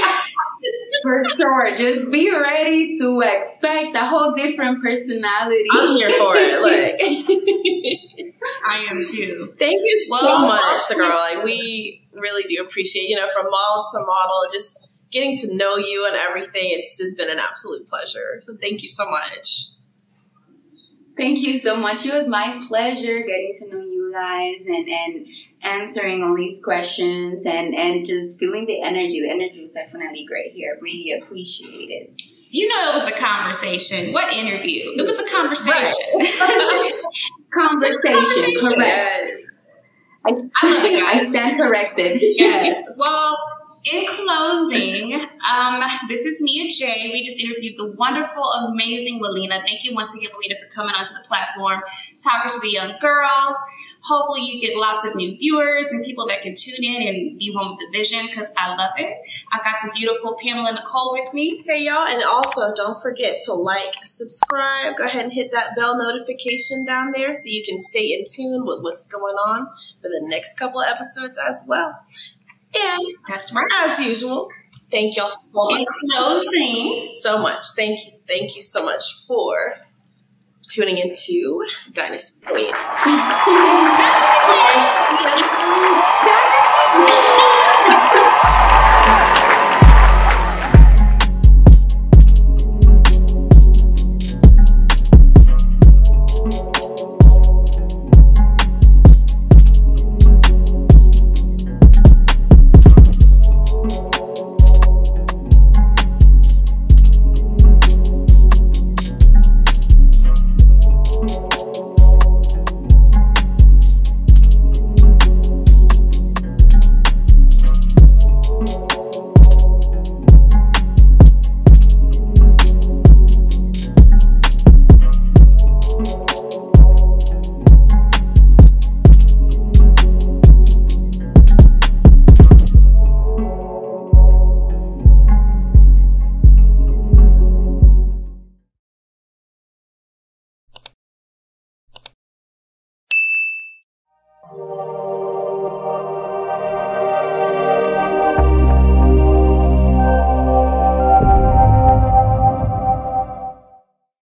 For sure. Just be ready to expect a whole different personality. I'm here for it. Like, I am too. Thank you so much, girl. Like, we really do appreciate, from model to model, just getting to know you and everything. It's just been an absolute pleasure. So thank you so much. Thank you so much. It was my pleasure getting to know you guys and answering all these questions and just feeling the energy. The energy was definitely great here. I really appreciate it. It was a conversation. What interview? It was a conversation. Right. Conversation, correct. I love it, guys. I stand corrected. Yes. Well, in closing, this is Nia J. We just interviewed the wonderful, amazing Lalina. Thank you once again, Lalina, for coming onto the platform, talking to the young girls. Hopefully you get lots of new viewers and people that can tune in and be one with the vision, because I love it. I got the beautiful Pamela Nicole with me. Hey, y'all. And also, don't forget to like, subscribe. Go ahead and hit that bell notification down there so you can stay in tune with what's going on for the next couple of episodes as well. And that's right. As usual, thank y'all so much. In closing. So much. Thank you. Thank you so much for tuning into Dynasty Queen. Dynasty Queen. Dynasty Queen.